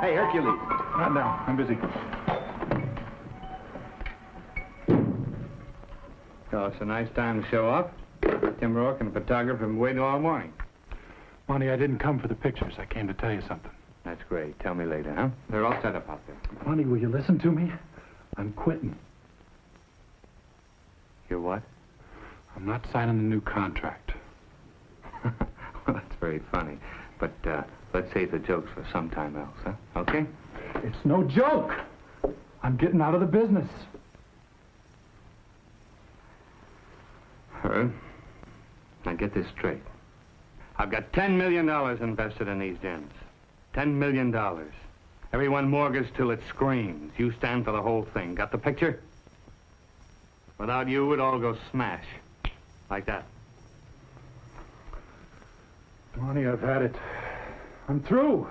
Hey, Hercules. Not now. I'm busy. So it's a nice time to show up. Tim Rourke and the photographer have been waiting all morning. Monty, I didn't come for the pictures. I came to tell you something. That's great. Tell me later, huh? They're all set up out there. Monty, will you listen to me? I'm quitting. You're what? I'm not signing the new contract. Well, that's very funny. But, let's save the jokes for some time else, huh? Okay? It's no joke. I'm getting out of the business. Herb, now get this straight. I've got $10 million invested in these gins. $10 million. Everyone mortgaged till it screams. You stand for the whole thing. Got the picture? Without you, it all goes smash. Like that. Monty, I've had it. I'm through.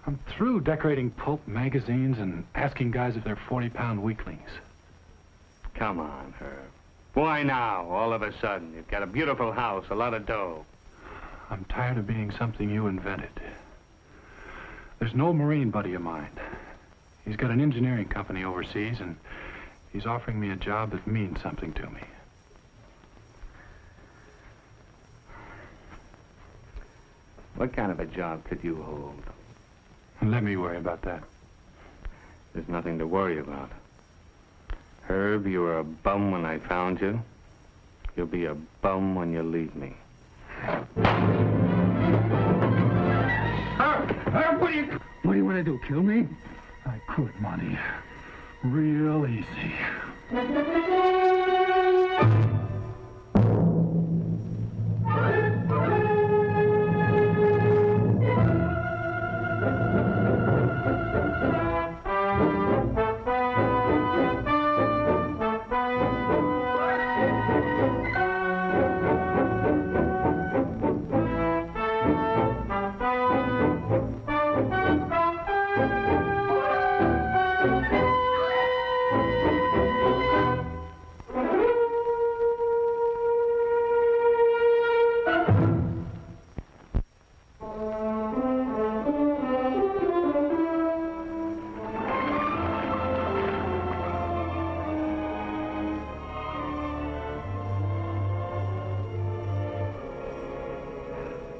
I'm through decorating pulp magazines and asking guys if they're 40-pound weaklings. Come on, Herb. Why now, all of a sudden? You've got a beautiful house, a lot of dough. I'm tired of being something you invented. There's an old Marine buddy of mine. He's got an engineering company overseas, and he's offering me a job that means something to me. What kind of a job could you hold? Let me worry about that. There's nothing to worry about. Herb, you were a bum when I found you. You'll be a bum when you leave me. Herb, what do you want to do, kill me? I could, Monty. Real easy.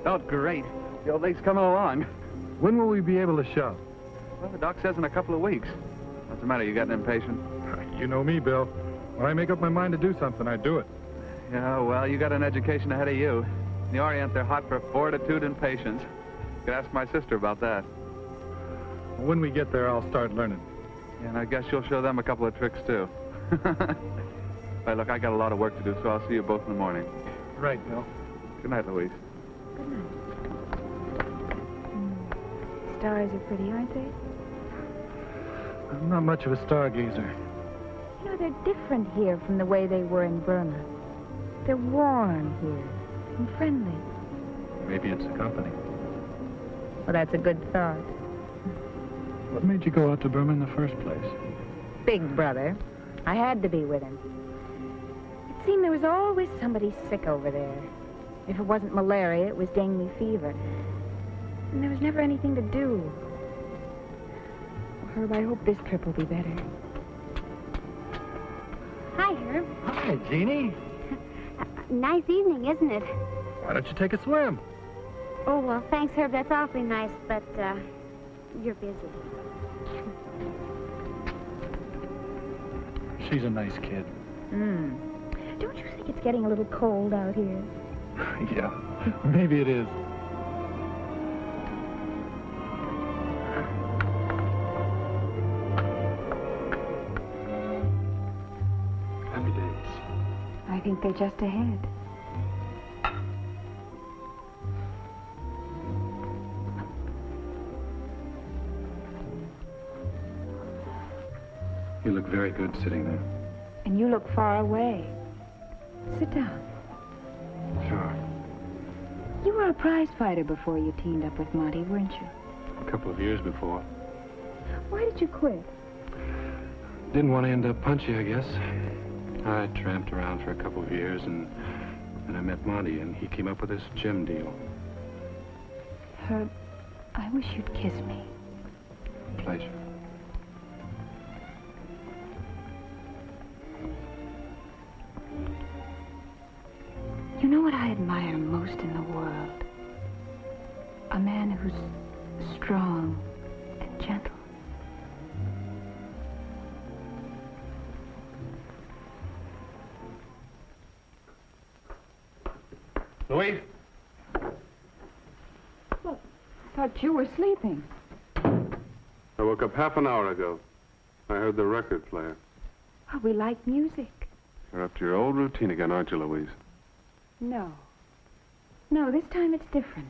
Oh, great. The old lake's coming along. When will we be able to show? Well, the doc says in a couple of weeks. What's the matter? You getting impatient? You know me, Bill. When I make up my mind to do something, I do it. Yeah, well, you got an education ahead of you. In the Orient, they're hot for fortitude and patience. You could ask my sister about that. When we get there, I'll start learning. Yeah, and I guess you'll show them a couple of tricks, too. Hey, look, I got a lot of work to do, so I'll see you both in the morning. Right, Bill. Good night, Louise. Good night. Stars are pretty, aren't they? I'm not much of a stargazer. You know, they're different here from the way they were in Burma. They're warm here and friendly. Maybe it's the company. Well, that's a good thought. What made you go out to Burma in the first place? Big brother. I had to be with him. It seemed there was always somebody sick over there. If it wasn't malaria, it was dengue fever. And there was never anything to do. Oh, Herb, I hope this trip will be better. Hi, Herb. Hi, Jeannie. Nice evening, isn't it? Why don't you take a swim? Oh, well, thanks, Herb. That's awfully nice, but, you're busy. She's a nice kid. Don't you think it's getting a little cold out here? Yeah, maybe it is. Happy days. I think they're just ahead. You look very good sitting there. And you look far away. Sit down. Sure. You were a prize fighter before you teamed up with Monty, weren't you? A couple of years before. Why did you quit? Didn't want to end up punchy, I guess. I tramped around for a couple of years, and I met Monty, and he came up with this gym deal. Herb, I wish you'd kiss me. Pleasure. You know what I admire most in the world? A man who's strong and gentle. Louise? Look, I thought you were sleeping. I woke up half an hour ago. I heard the record player. Oh, we like music. You're up to your old routine again, aren't you, Louise? No. No, this time it's different.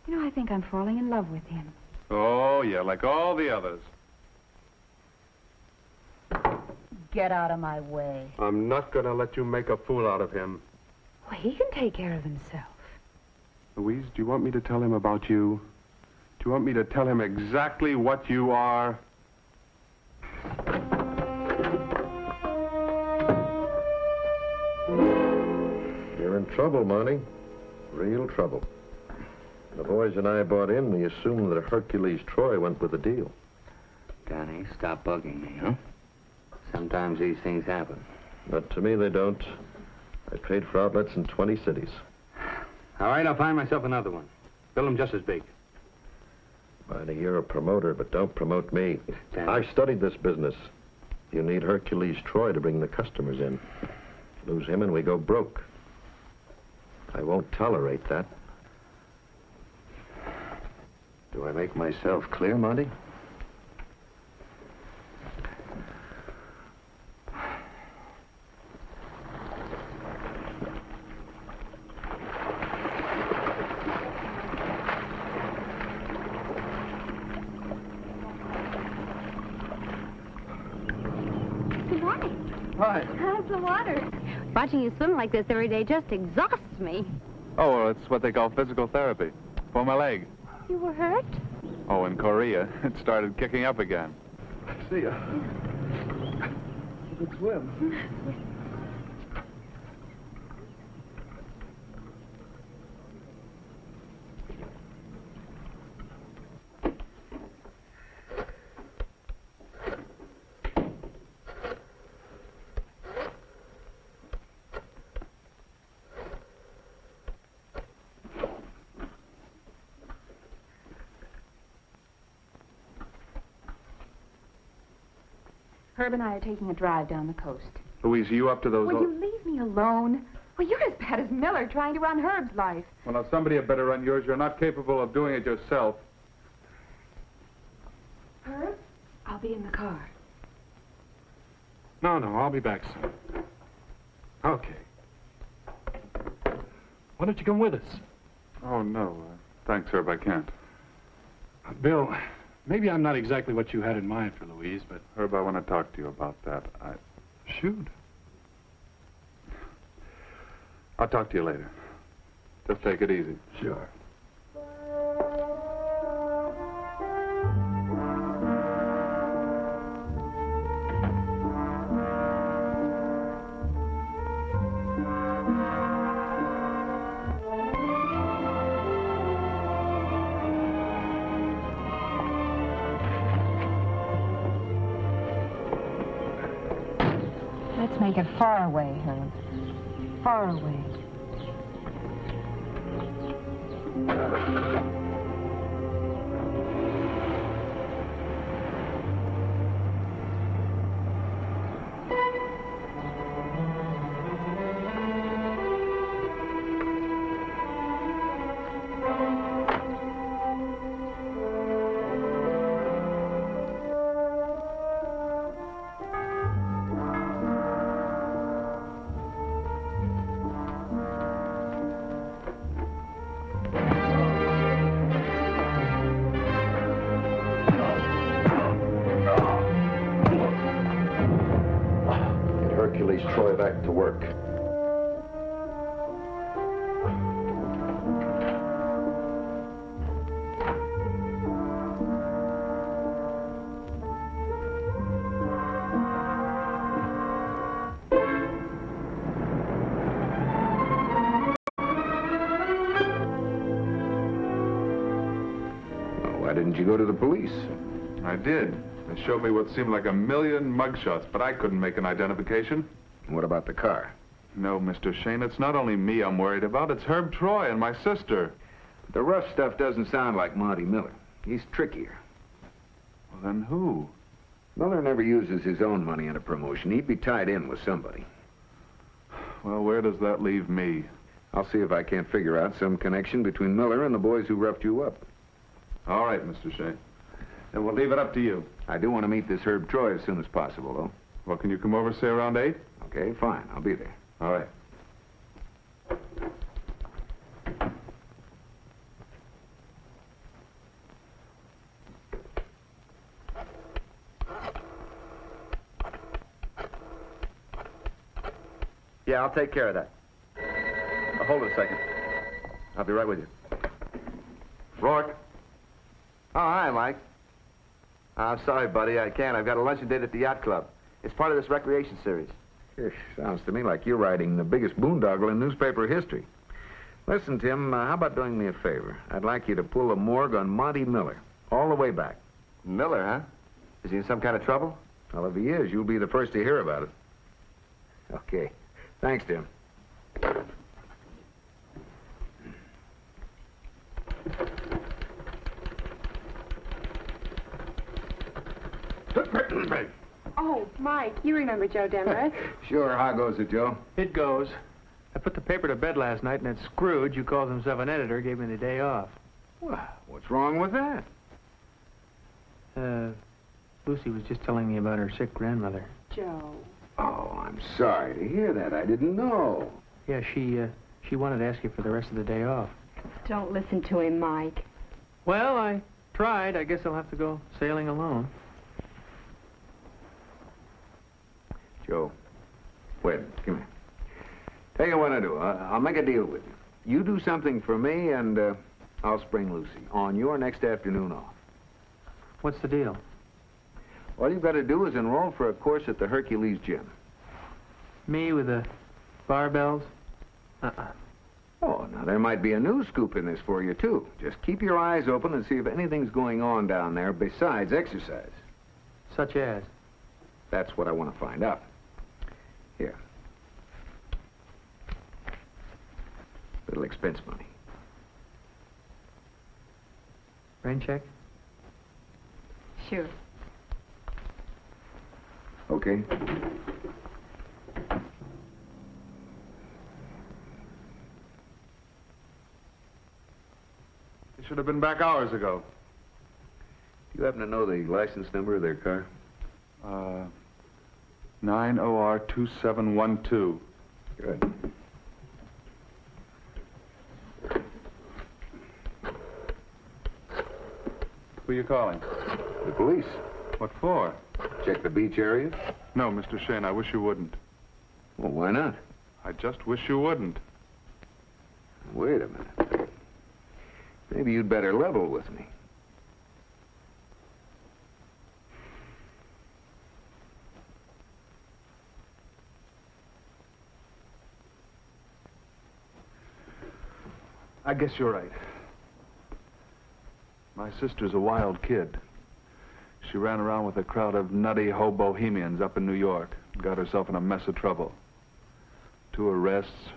You know, I think I'm falling in love with him. Oh, yeah, like all the others. Get out of my way. I'm not going to let you make a fool out of him. Well, he can take care of himself. Louise, do you want me to tell him about you? Do you want me to tell him exactly what you are? You're in trouble, Monty. Real trouble. The boys and I bought in. We assumed that Hercules Troy went with the deal. Denny, stop bugging me, huh? Sometimes these things happen. But to me, they don't. I paid for outlets in 20 cities. All right, I'll find myself another one. Build them just as big. Monty, you're a promoter, but don't promote me. Denny. I've studied this business. You need Hercules Troy to bring the customers in. Lose him and we go broke. I won't tolerate that. Do I make myself clear, Monty? Good morning. Hi. How's the water? Watching you swim like this every day just exhausts me. Oh, well, it's what they call physical therapy. For my leg. You were hurt? Oh, in Korea, it started kicking up again. See ya. Good swim. Herb and I are taking a drive down the coast. Louise, are you up to those... Will you leave me alone? Well, you're as bad as Miller trying to run Herb's life. Well, if somebody had better run yours, you're not capable of doing it yourself. Herb? I'll be in the car. No, I'll be back soon. Okay. Why don't you come with us? Oh, no. Thanks, Herb, I can't. Bill, maybe I'm not exactly what you had in mind for Louise, but... Herb, I want to talk to you about that. Shoot. I'll talk to you later. Just take it easy. Sure. Let's make it far away, Herb. Far away. Hercules Troy back to work. Why didn't you go to the police? I did. They showed me what seemed like a million mugshots, but I couldn't make an identification. What about the car? No, Mr. Shayne, it's not only me I'm worried about. It's Herb Troy and my sister. The rough stuff doesn't sound like Monty Miller. He's trickier. Well, then who? Miller never uses his own money in a promotion. He'd be tied in with somebody. Well, where does that leave me? I'll see if I can't figure out some connection between Miller and the boys who roughed you up. All right, Mr. Shayne. Then we'll leave it up to you. I do want to meet this Herb Troy as soon as possible, though. Well, can you come over, say, around 8? Okay, fine. I'll be there. All right. Yeah, I'll take care of that. Hold it a second. I'll be right with you. Rourke. Oh, hi, Mike. I'm sorry, buddy. I can't. I've got a luncheon date at the yacht club. It's part of this recreation series. Gosh, sounds to me like you're writing the biggest boondoggle in newspaper history. Listen, Tim, how about doing me a favor? I'd like you to pull a morgue on Monty Miller, all the way back. Miller, huh? Is he in some kind of trouble? Well, if he is, you'll be the first to hear about it. Okay. Thanks, Tim. Oh, Mike, you remember Joe Demarest? Sure. How goes it, Joe? It goes. I put the paper to bed last night, and that Scrooge, who calls himself an editor, gave me the day off. Well, what's wrong with that? Lucy was just telling me about her sick grandmother. Joe. Oh, I'm sorry to hear that. I didn't know. Yeah, she wanted to ask you for the rest of the day off. Don't listen to him, Mike. Well, I tried. I guess I'll have to go sailing alone. Joe, wait, come here. Tell you what I do. I'll make a deal with you. You do something for me, and I'll spring Lucy on your next afternoon off. What's the deal? All you've got to do is enroll for a course at the Hercules gym. Me with the barbells? Oh, now there might be a news scoop in this for you, too. Just keep your eyes open and see if anything's going on down there besides exercise. Such as? That's what I want to find out. Here. Little expense money. Rain check? Sure. Okay. They should have been back hours ago. Do you happen to know the license number of their car? 9OR2712. Good. Who are you calling? The police. What for? Check the beach area? No, Mr. Shayne, I wish you wouldn't. Well, why not? I just wish you wouldn't. Wait a minute. Maybe you'd better level with me. I guess you're right. My sister's a wild kid. She ran around with a crowd of nutty ho-bohemians up in New York. Got herself in a mess of trouble. 2 arrests.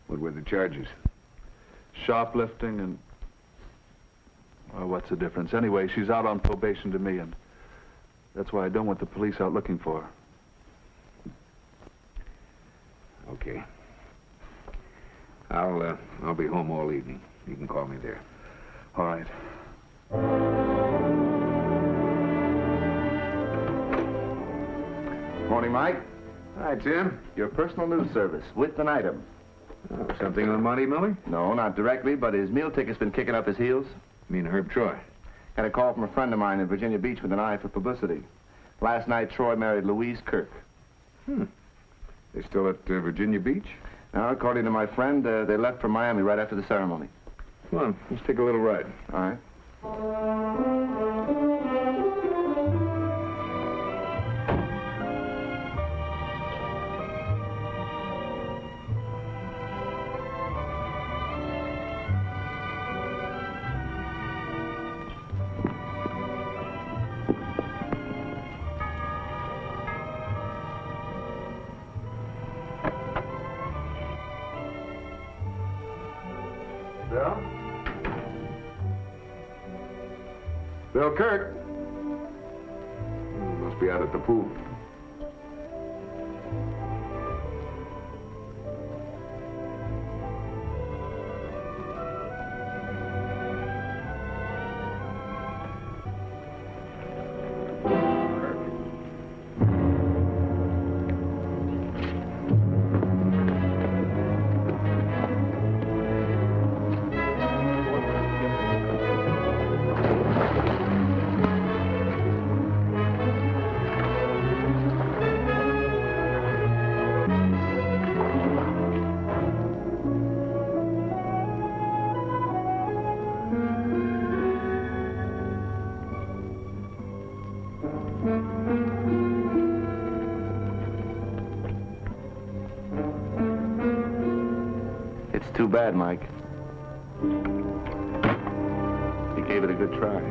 What were the charges? Shoplifting and... Well, what's the difference? Anyway, she's out on probation to me, and that's why I don't want the police out looking for her. Okay. I'll be home all evening. You can call me there. All right. Morning, Mike. Hi, Tim. Your personal news service with an item. Oh, something on Monty Miller? No, not directly, but his meal ticket's been kicking up his heels. You mean Herb Troy? Got a call from a friend of mine in Virginia Beach with an eye for publicity. Last night, Troy married Louise Kirk. They still at Virginia Beach? Now, according to my friend, they left for Miami right after the ceremony. Come on, let's take a little ride. All right. Bill? Bill Kirk? Must be out at the pool. It's too bad, Mike. You gave it a good try.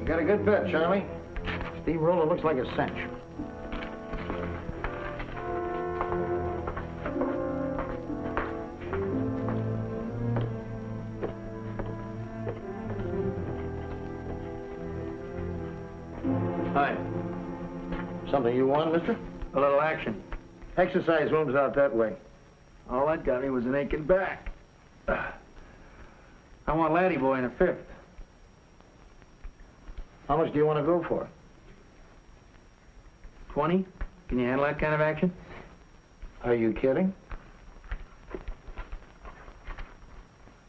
Got a good bet, Charlie. Steamroller looks like a cinch. Hi. Something you want, mister? A little action. Exercise room's out that way. All that got me was an aching back. I want Laddie Boy in a fifth. How much do you want to go for? 20? Can you handle that kind of action? Are you kidding?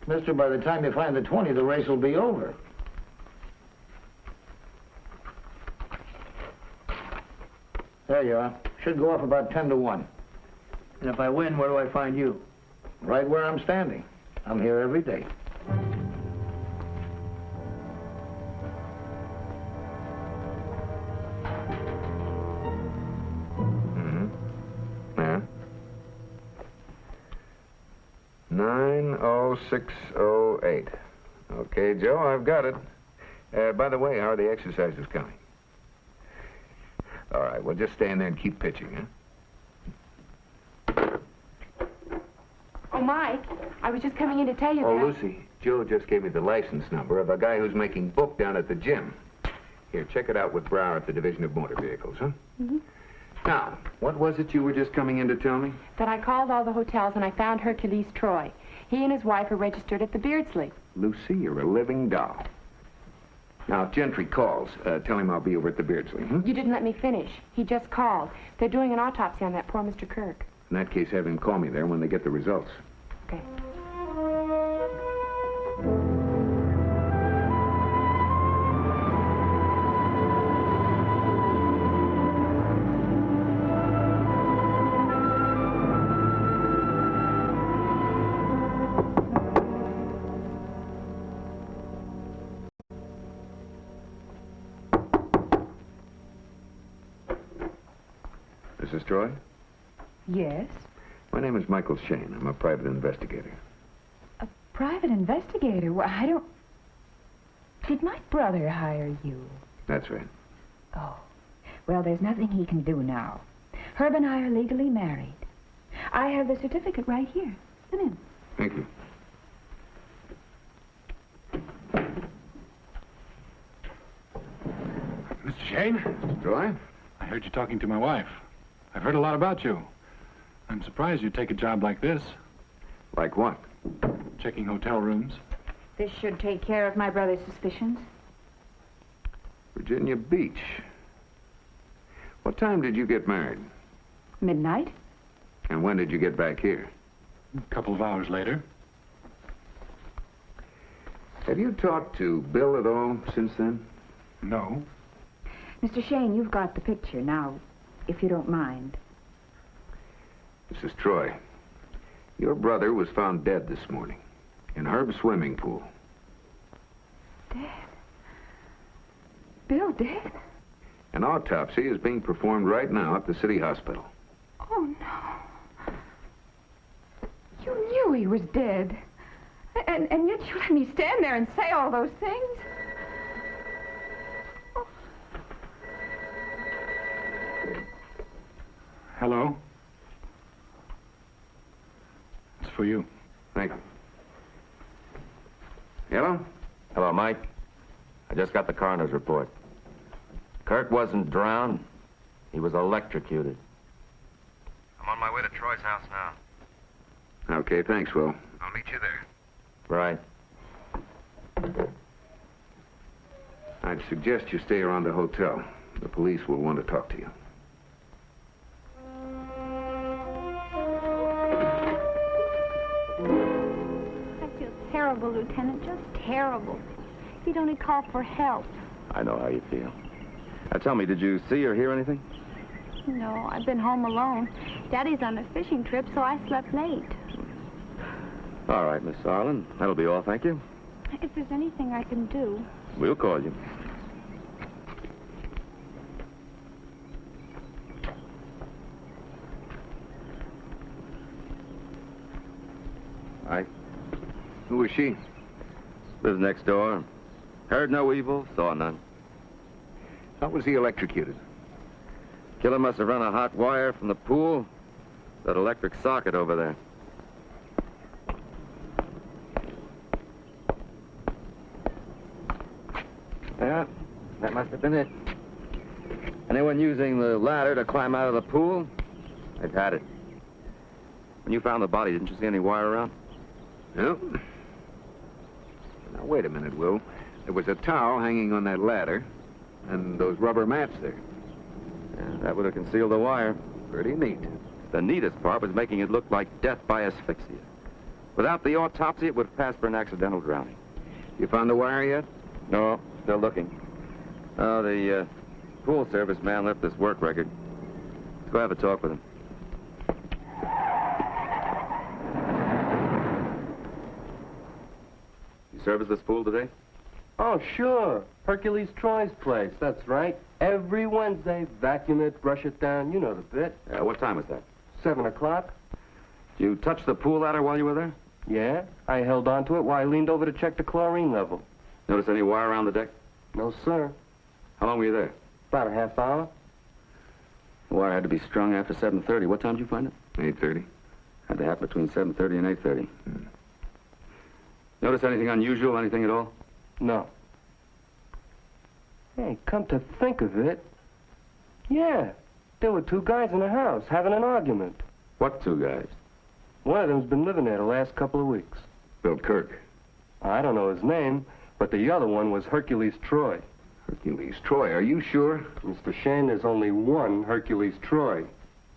Mister, by the time you find the 20, the race will be over. There you are. Should go off about 10 to 1. And if I win, where do I find you? Right where I'm standing. I'm here every day. Yeah. 90608. Okay, Joe, I've got it. By the way, how are the exercises coming? All right, well, just stay in there and keep pitching, huh? Oh, Mike, I was just coming in to tell you Oh, that... Lucy, Joe just gave me the license number of a guy who's making book down at the gym. Here, check it out with Brower at the Division of Motor Vehicles, huh? Mm-hmm. Now, what was it you were just coming in to tell me? That I called all the hotels and I found Hercules Troy. He and his wife are registered at the Beardsley. Lucy, you're a living doll. Now, if Gentry calls, tell him I'll be over at the Beardsley, hmm? You didn't let me finish. He just called. They're doing an autopsy on that poor Mr. Kirk. In that case, have him call me there when they get the results. Okay. Mrs. Troy? Yes? My name is Michael Shayne. I'm a private investigator. A private investigator? Well, I don't... Did my brother hire you? That's right. Oh. Well, there's nothing he can do now. Herb and I are legally married. I have the certificate right here. Come in. Thank you. Mr. Shayne? Troy? I heard you talking to my wife. I've heard a lot about you. I'm surprised you'd take a job like this. Like what? Checking hotel rooms. This should take care of my brother's suspicions. Virginia Beach. What time did you get married? Midnight? And when did you get back here? A couple of hours later. Have you talked to Bill at all since then? No. Mr. Shayne, you've got the picture now, if you don't mind. Mrs. Troy, your brother was found dead this morning in Herb's swimming pool. Dead? Bill dead? An autopsy is being performed right now at the city hospital. Oh, no. You knew he was dead. And yet you let me stand there and say all those things. Oh. Hello? It's for you. Thank you. Hello? Hello, Mike. I just got the coroner's report. Kirk wasn't drowned. He was electrocuted. I'm on my way to Troy's house now. Okay, thanks, Will. I'll meet you there. Right. I'd suggest you stay around the hotel. The police will want to talk to you. I feel terrible, Lieutenant, just terrible. He'd only call for help. I know how you feel. Now tell me, did you see or hear anything? No, I've been home alone. Daddy's on a fishing trip, so I slept late. All right, Miss Sarlin. That'll be all, thank you. If there's anything I can do. We'll call you. Hi. Who was she? Lives next door. Heard no evil, saw none. How was he electrocuted? Killer must have run a hot wire from the pool. That electric socket over there. Yeah, that must have been it. Anyone using the ladder to climb out of the pool? They've had it. When you found the body, didn't you see any wire around? No. Now, wait a minute, Will. There was a towel hanging on that ladder, and those rubber mats there. Yeah, that would have concealed the wire. Pretty neat. The neatest part was making it look like death by asphyxia. Without the autopsy, it would have passed for an accidental drowning. You found the wire yet? No, still looking. Oh, the pool service man left this work record. Let's go have a talk with him. You service this pool today? Oh, sure. Hercules Troy's place, that's right. Every Wednesday, vacuum it, brush it down, you know the bit. What time was that? 7 o'clock. Did you touch the pool ladder while you were there? Yeah, I held on to it while I leaned over to check the chlorine level. Notice any wire around the deck? No, sir. How long were you there? About a half hour. The wire had to be strung after 7:30. What time did you find it? 8:30. Had to happen between 7:30 and 8:30. Notice anything unusual, anything at all? No. Hey, come to think of it. Yeah, there were 2 guys in the house having an argument. What 2 guys? One of them's been living there the last couple of weeks. Bill Kirk. I don't know his name, but the other one was Hercules Troy. Hercules Troy, are you sure? Mr. Shayne, there's only one Hercules Troy.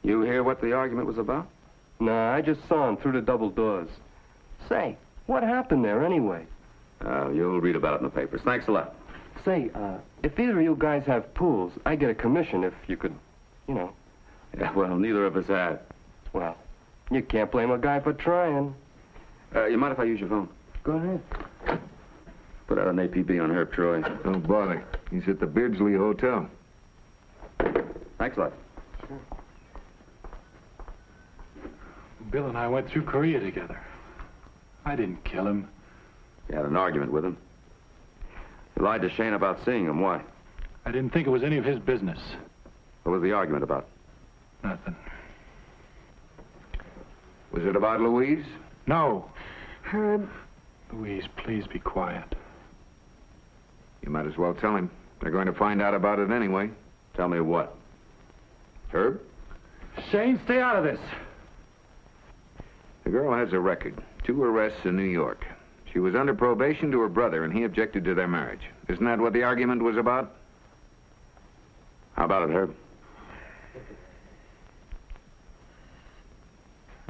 You hear what the argument was about? Nah, I just saw him through the double doors. Say, what happened there anyway? You'll read about it in the papers. Thanks a lot. Say, if either of you guys have pools, I get a commission if you could, you know. Yeah, well, neither of us had. Well, you can't blame a guy for trying. You mind if I use your phone? Go ahead. Put out an APB on Herb Troy. Don't bother. He's at the Beardsley Hotel. Thanks a lot. Sure. Bill and I went through Korea together. I didn't kill him. You had an argument with him. You lied to Shayne about seeing him. Why? I didn't think it was any of his business. What was the argument about? Nothing. Was it about Louise? No. Herb. Louise, please be quiet. You might as well tell him. They're going to find out about it anyway. Tell me what? Herb? Shayne, stay out of this. The girl has a record. 2 arrests in New York. She was under probation to her brother, and he objected to their marriage. Isn't that what the argument was about? How about it, Herb?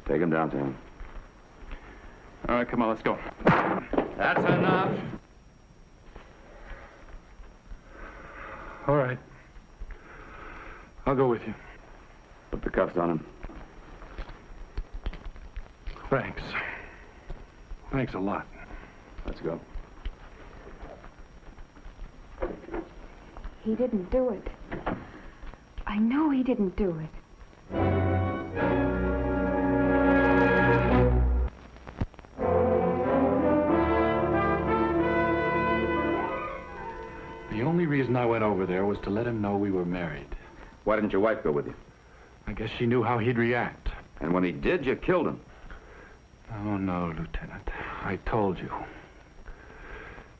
Take him downtown. All right, come on, let's go. That's enough. All right. I'll go with you. Put the cuffs on him. Thanks. Thanks a lot. Let's go. He didn't do it. I know he didn't do it. The only reason I went over there was to let him know we were married. Why didn't your wife go with you? I guess she knew how he'd react. And when he did, you killed him. Oh, no, Lieutenant. I told you.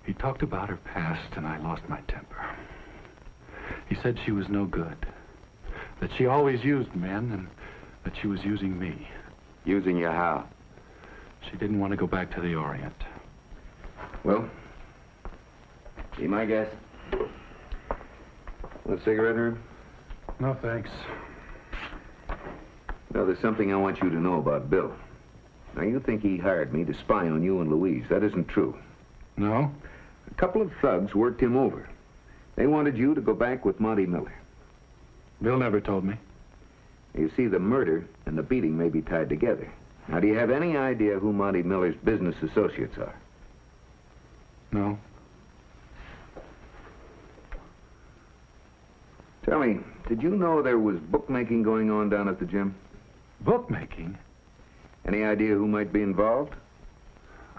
He talked about her past, and I lost my temper. He said she was no good. That she always used men, and that she was using me. Using you how? She didn't want to go back to the Orient. Well, Be my guest. want a cigarette, Herb? No, thanks. Now, there's something I want you to know about Bill. Now, you think he hired me to spy on you and Louise. That isn't true. No? A couple of thugs worked him over. They wanted you to go back with Monty Miller. Bill never told me. You see, the murder and the beating may be tied together. Now, do you have any idea who Monty Miller's business associates are? No. Tell me, did you know there was bookmaking going on down at the gym? Bookmaking? Any idea who might be involved?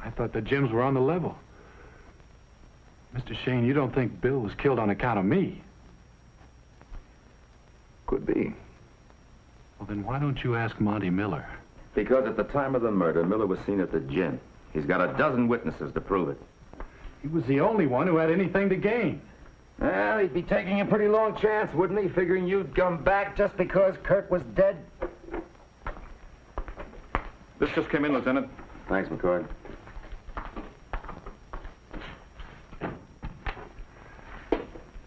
I thought the gyms were on the level. Mr. Shayne, you don't think Bill was killed on account of me? Could be. Well, then why don't you ask Monty Miller? Because at the time of the murder, Miller was seen at the gym. He's got a dozen witnesses to prove it. He was the only one who had anything to gain. Well, he'd be taking a pretty long chance, wouldn't he, figuring you'd come back just because Kirk was dead? This just came in, Lieutenant. Thanks, McCord.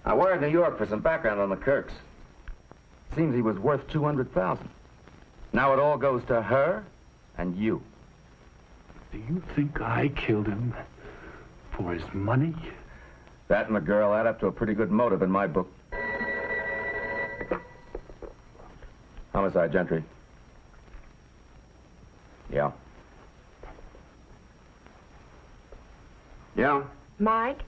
I wired New York for some background on the Kirks. Seems he was worth $200,000. Now it all goes to her and you. Do you think I killed him for his money? That and the girl add up to a pretty good motive in my book. Homicide, Gentry. Yeah. Yeah? Mike,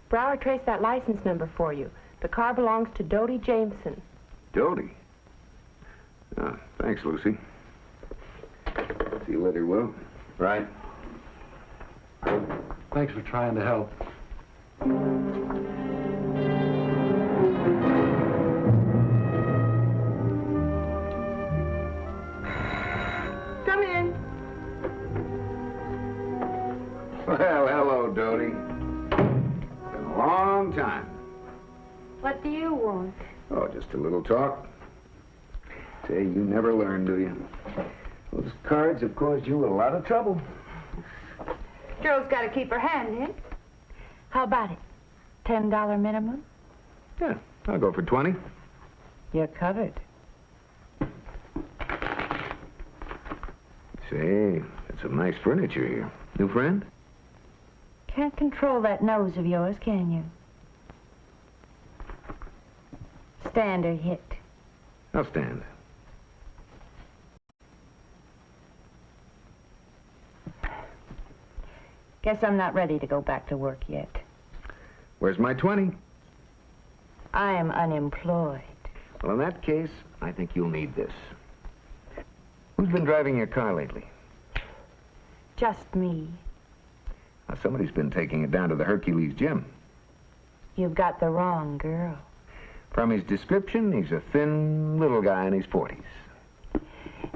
Brower traced that license number for you. The car belongs to Dodie Jameson. Dodie? Ah, thanks, Lucy. See you later, Will. Right. Thanks for trying to help. Come in. Well, hello, Dodie. Been a long time. What do you want? Oh, just a little talk. Say, you never learn, do you? Those cards have caused you a lot of trouble. Girl's got to keep her hand in. How about it? $10 minimum? Yeah, I'll go for 20. You're covered. Say, that's some nice furniture here. New friend? Can't control that nose of yours, can you? Stand or hit. I'll stand. Guess I'm not ready to go back to work yet. Where's my 20? I am unemployed. Well, in that case, I think you'll need this. Who's been driving your car lately? Just me. Now, somebody's been taking it down to the Hercules gym. You've got the wrong girl. From his description, he's a thin, little guy in his 40s.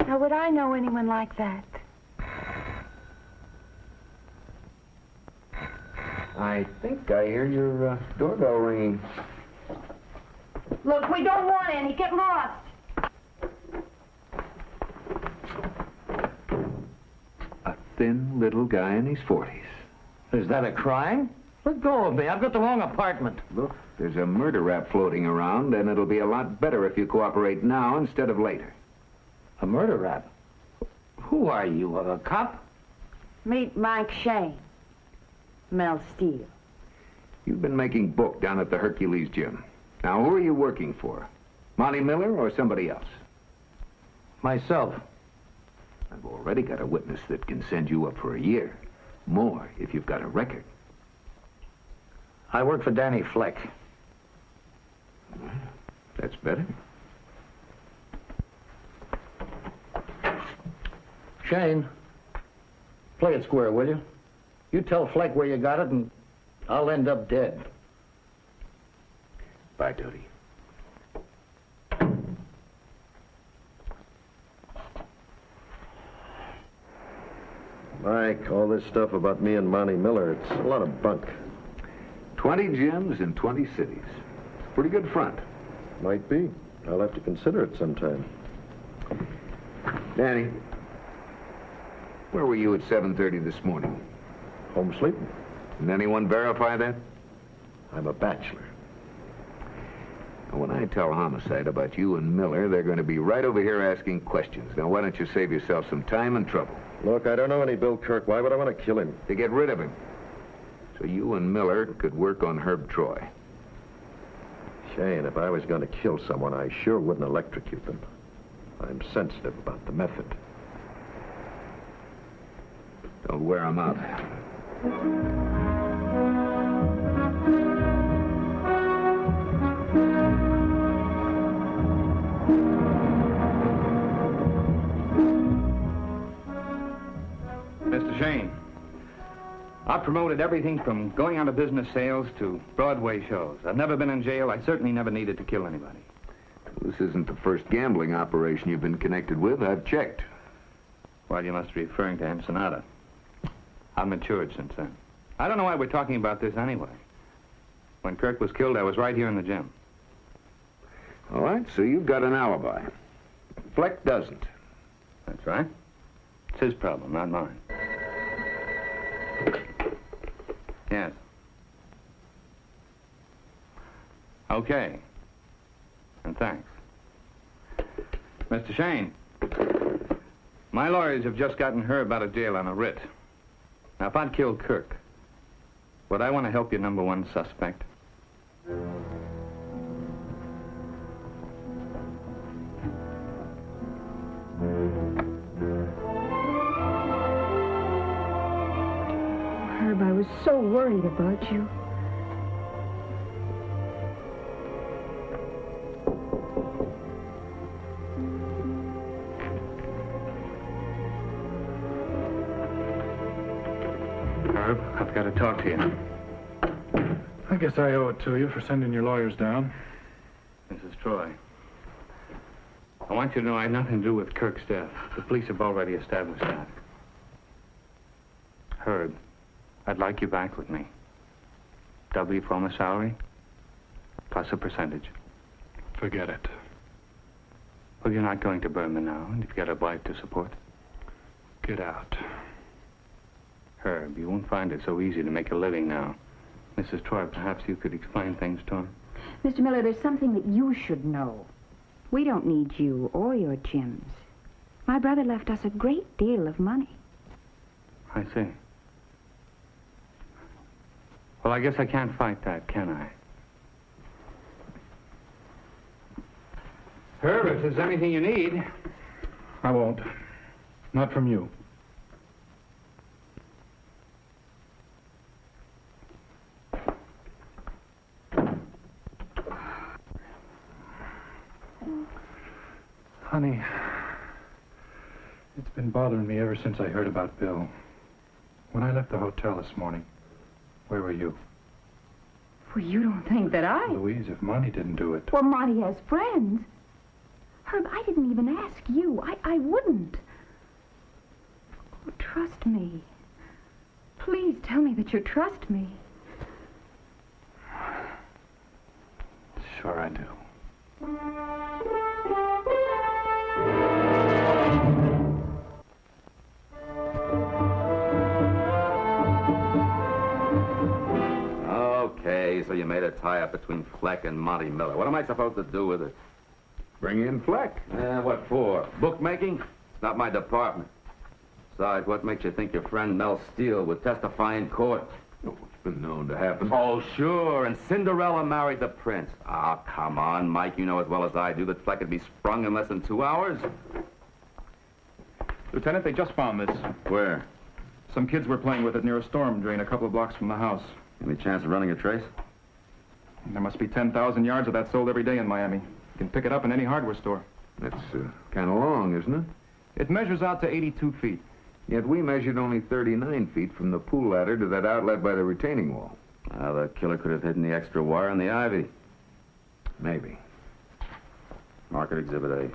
Now, would I know anyone like that? I think I hear your doorbell ringing. Look, we don't want any. Get lost. A thin little guy in his 40s. Is that a crime? Let go of me. I've got the wrong apartment. Look, there's a murder rap floating around, and it'll be a lot better if you cooperate now instead of later. A murder rap? Who are you, a cop? Meet Mike Shayne. Mel Steele. You've been making book down at the Hercules gym. Now, who are you working for? Monty Miller or somebody else? Myself. I've already got a witness that can send you up for a year. More if you've got a record. I work for Danny Fleck. Well, that's better. Shayne, play it square, will you? You tell Fleck where you got it, and I'll end up dead. Bye, Doty. Mike, all this stuff about me and Monty Miller, it's a lot of bunk. 20 gyms in 20 cities. It's a pretty good front. Might be. I'll have to consider it sometime. Danny, where were you at 7:30 this morning? Home sleeping. Can anyone verify that? I'm a bachelor. When I tell homicide about you and Miller, they're going to be right over here asking questions. Now, why don't you save yourself some time and trouble? Look, I don't know any Bill Kirk. Why would I want to kill him? To get rid of him. So you and Miller could work on Herb Troy. Shayne, if I was going to kill someone, I sure wouldn't electrocute them. I'm sensitive about the method. Don't wear them out. Mr. Shayne, I've promoted everything from going out of business sales to Broadway shows. I've never been in jail. I certainly never needed to kill anybody. This isn't the first gambling operation you've been connected with. I've checked. Well, you must be referring to Ensenada. I've matured since then. I don't know why we're talking about this anyway. When Kirk was killed, I was right here in the gym. All right, so you've got an alibi. Fleck doesn't. That's right. It's his problem, not mine. Yes. Okay. And thanks. Mr. Shayne, my lawyers have just gotten Herb out of jail on a writ. Now, if I'd killed Kirk, would I want to help your number one suspect? Herb, I was so worried about you. Herb, I've got to talk to you. I guess I owe it to you for sending your lawyers down. Mrs. Troy, I want you to know I had nothing to do with Kirk's death. The police have already established that. Herb, I'd like you back with me. Double your former salary, plus a percentage. Forget it. Well, you're not going to Burma now, and you've got a wife to support. Get out. Herb, you won't find it so easy to make a living now. Mrs. Troy, perhaps you could explain things to him. Mr. Miller, there's something that you should know. We don't need you or your gyms. My brother left us a great deal of money. I see. Well, I guess I can't fight that, can I? Herb, if there's anything you need... I won't. Not from you. Honey, it's been bothering me ever since I heard about Bill. When I left the hotel this morning, where were you? Well, you don't think that I... Louise, if Monty didn't do it... Well, Monty has friends. Herb, I didn't even ask you. I wouldn't. Oh, trust me. Please tell me that you trust me. Sure I do. Okay, so you made a tie-up between Fleck and Monty Miller. What am I supposed to do with it? Bring in Fleck. What for? Bookmaking? It's not my department. Besides, what makes you think your friend Mel Steele would testify in court? Oh, it's been known to happen. Oh, sure, and Cinderella married the prince. Ah, come on, Mike, you know as well as I do that Fleck could be sprung in less than 2 hours. Lieutenant, they just found this. Where? Some kids were playing with it near a storm drain a couple of blocks from the house. Any chance of running a trace? There must be 10,000 yards of that sold every day in Miami. You can pick it up in any hardware store. That's kind of long, isn't it? It measures out to 82 feet. Yet we measured only 39 feet from the pool ladder to that outlet by the retaining wall. The killer could have hidden the extra wire in the ivy. Maybe. Mark it Exhibit A.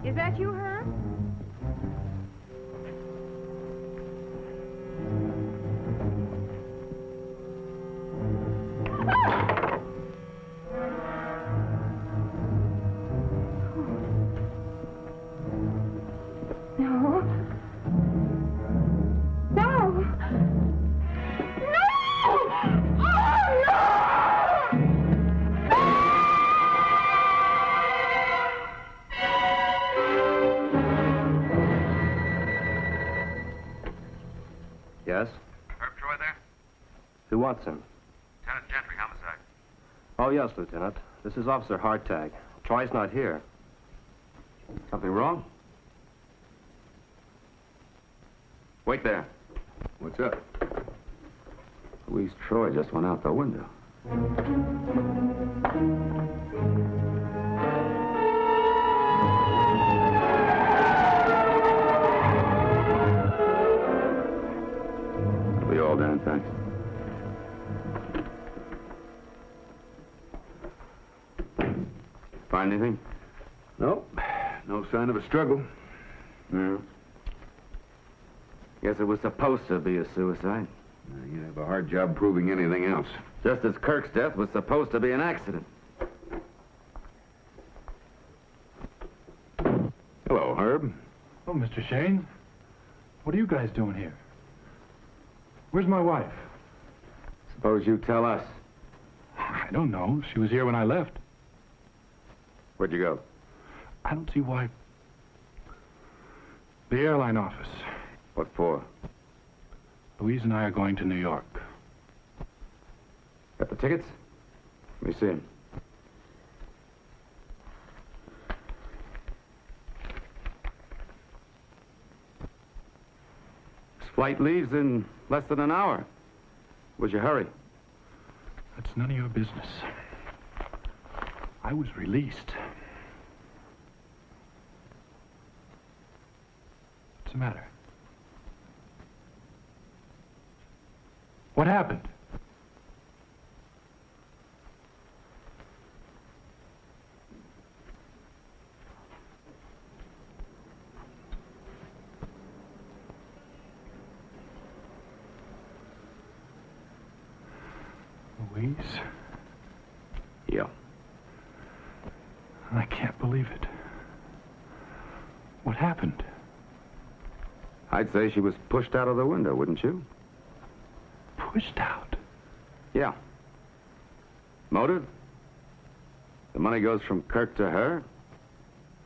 Is that you, Herb? No. No! Yes? Herb Troy there? Who wants him? Lieutenant Gentry, homicide. Oh, yes, Lieutenant. This is Officer Hartag. Troy's not here. Something wrong? Wait there. What's up? Louise Troy just went out the window. That'll be all, Dan, thanks. Find anything? Nope. No sign of a struggle. No. Guess it was supposed to be a suicide. You have a hard job proving anything else. Just as Kirk's death was supposed to be an accident. Hello, Herb. Oh, Mr. Shayne. What are you guys doing here? Where's my wife? Suppose you tell us. I don't know. She was here when I left. Where'd you go? I don't see why. The airline office. What for? Louise and I are going to New York. Got the tickets? Let me see them. This flight leaves in less than an hour. Would you hurry? That's none of your business. I was released. What's the matter? What happened? Louise? Yeah. I can't believe it. What happened? I'd say she was pushed out of the window, wouldn't you? Pushed out? Yeah. Motive? The money goes from Kirk to her,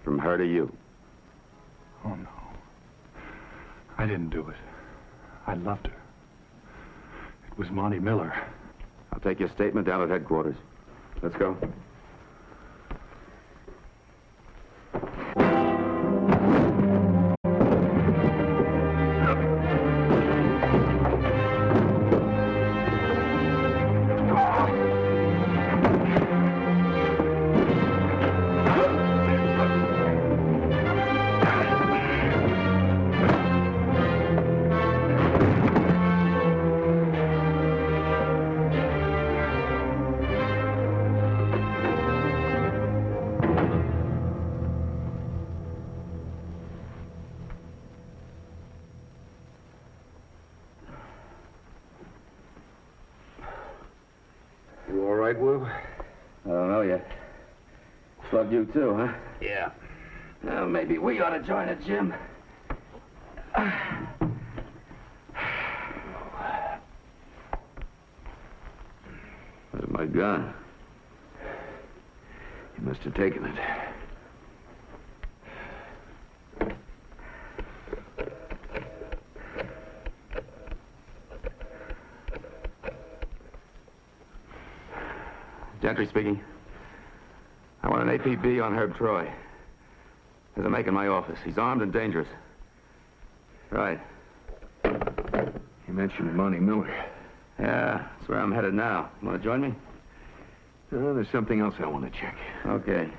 from her to you. Oh, no. I didn't do it. I loved her. It was Monty Miller. I'll take your statement down at headquarters. Let's go. You all right, Will? I don't know yet. Slugged you too, huh? Yeah. Well, maybe we ought to join a gym. Where's my gun? You must have taken it. Gentry speaking. I want an APB on Herb Troy. There's a make in my office. He's armed and dangerous. Right. You mentioned Monty Miller. Yeah, that's where I'm headed now. You want to join me? There's something else I want to check. Okay.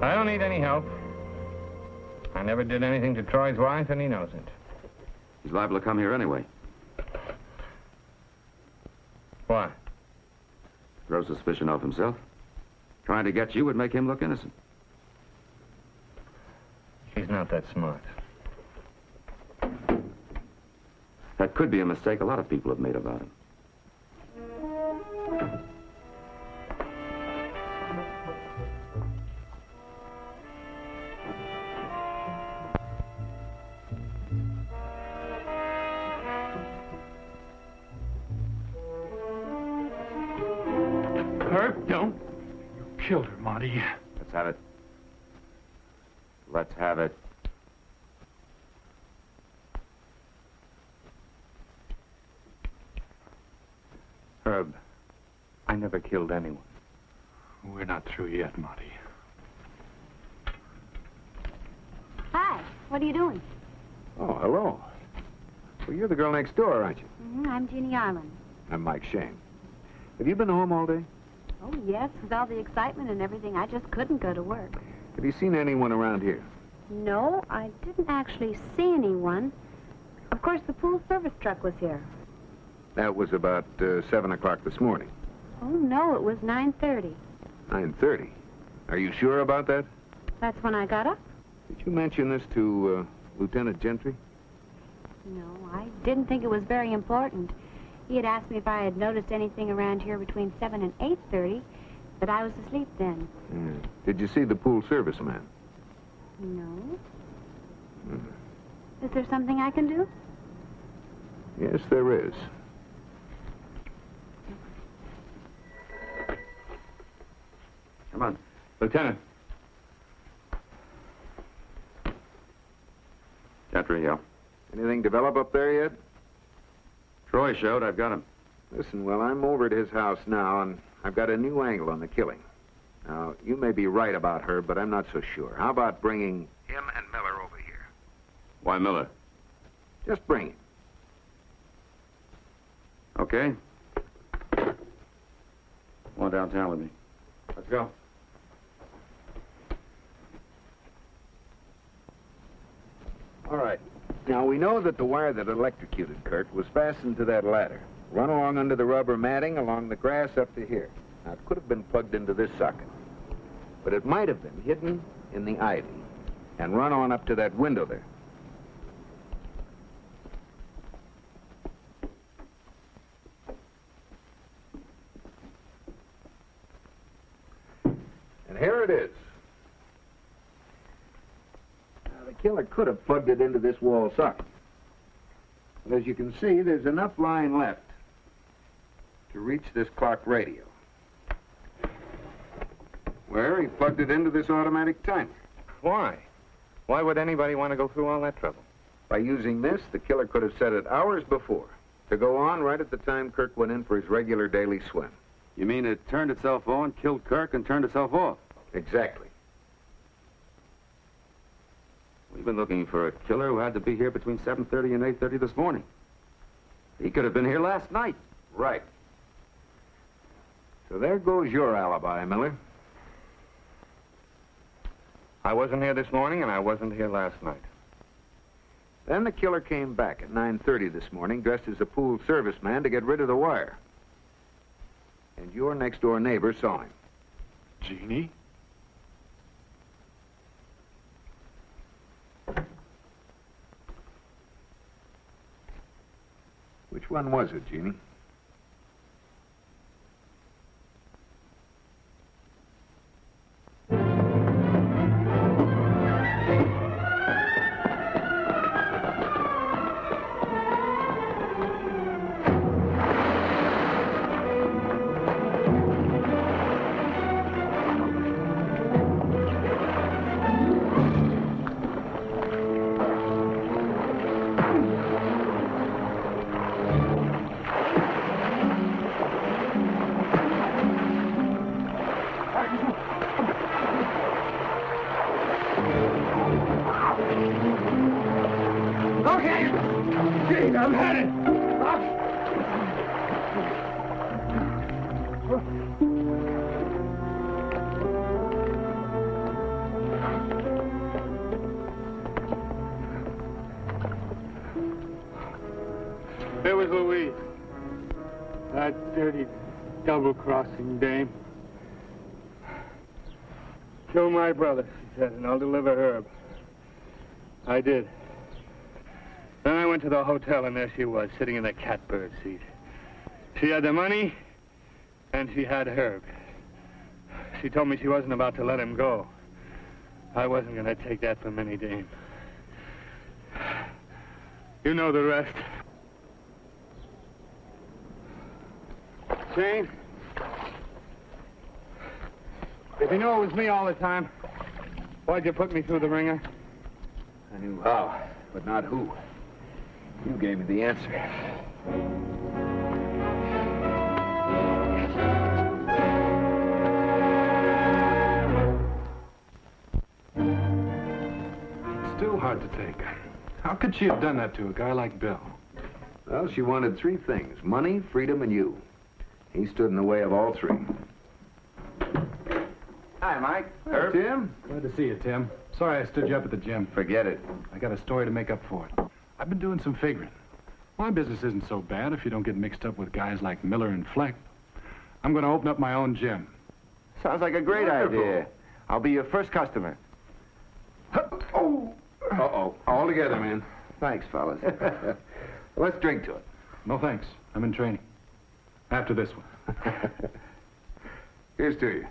I don't need any help. I never did anything to Troy's wife, and he knows it. He's liable to come here anyway. Why? Throw suspicion off himself. Trying to get you would make him look innocent. He's not that smart. That could be a mistake a lot of people have made about him. Herb, don't. You killed her, Monty. Let's have it. Let's have it. Herb, I never killed anyone. We're not through yet, Monty. Hi, what are you doing? Oh, hello. Well, you're the girl next door, aren't you? I'm Jeannie Arlen. I'm Mike Shayne. Have you been home all day? Oh, yes, with all the excitement and everything, I just couldn't go to work. Have you seen anyone around here? No, I didn't actually see anyone. Of course, the pool service truck was here. That was about 7 o'clock this morning. Oh, no, it was 9:30. 9:30. Are you sure about that? That's when I got up? Did you mention this to Lieutenant Gentry? No, I didn't think it was very important. He had asked me if I had noticed anything around here between 7 and 8:30, but I was asleep then. Yeah. Did you see the pool service man? No. Is there something I can do? Yes, there is. Come on. Lieutenant. Gentry here. Anything develop up there yet? Troy showed. I've got him. Listen, well, I'm over at his house now, and I've got a new angle on the killing. Now, you may be right about her, but I'm not so sure. How about bringing him and Miller over here? Why Miller? Just bring him. Okay. Come on downtown with me. Let's go. All right. Now, we know that the wire that electrocuted Kurt was fastened to that ladder. Run along under the rubber matting, along the grass up to here. Now, it could have been plugged into this socket. But it might have been hidden in the ivy and run on up to that window there. killer could have plugged it into this wall socket. But as you can see, there's enough line left to reach this clock radio, where he plugged it into this automatic timer. Why? Why would anybody want to go through all that trouble? By using this, the killer could have set it hours before to go on right at the time Kirk went in for his regular daily swim. You mean it turned itself on, killed Kirk, and turned itself off? Exactly. We've been looking for a killer who had to be here between 7:30 and 8:30 this morning. He could have been here last night. Right. So there goes your alibi, Miller. I wasn't here this morning, and I wasn't here last night. Then the killer came back at 9:30 this morning, dressed as a pool serviceman to get rid of the wire. And your next-door neighbor saw him. Jeannie? Which one was it, Jeannie? There was Louise. That dirty, double-crossing dame. Kill my brother, she said, and I'll deliver Herb. I did. Then I went to the hotel, and there she was, sitting in the catbird seat. She had the money, and she had Herb. She told me she wasn't about to let him go. I wasn't going to take that from any dame. You know the rest. Shayne, if you knew it was me all the time, why'd you put me through the ringer? I knew how, but not who. You gave me the answer. It's still hard to take. How could she have done that to a guy like Bill? Well, she wanted three things: money, freedom, and you. He stood in the way of all three. Hi, Mike. Herb? Tim? Glad to see you, Tim. Sorry I stood you up at the gym. Forget it. I got a story to make up for it. I've been doing some figuring. My business isn't so bad if you don't get mixed up with guys like Miller and Fleck. I'm going to open up my own gym. Sounds like a great idea. I'll be your first customer. Oh! Uh-oh. All together, man. Thanks, fellas. Let's drink to it. No thanks. I'm in training. After this one. Here's to you.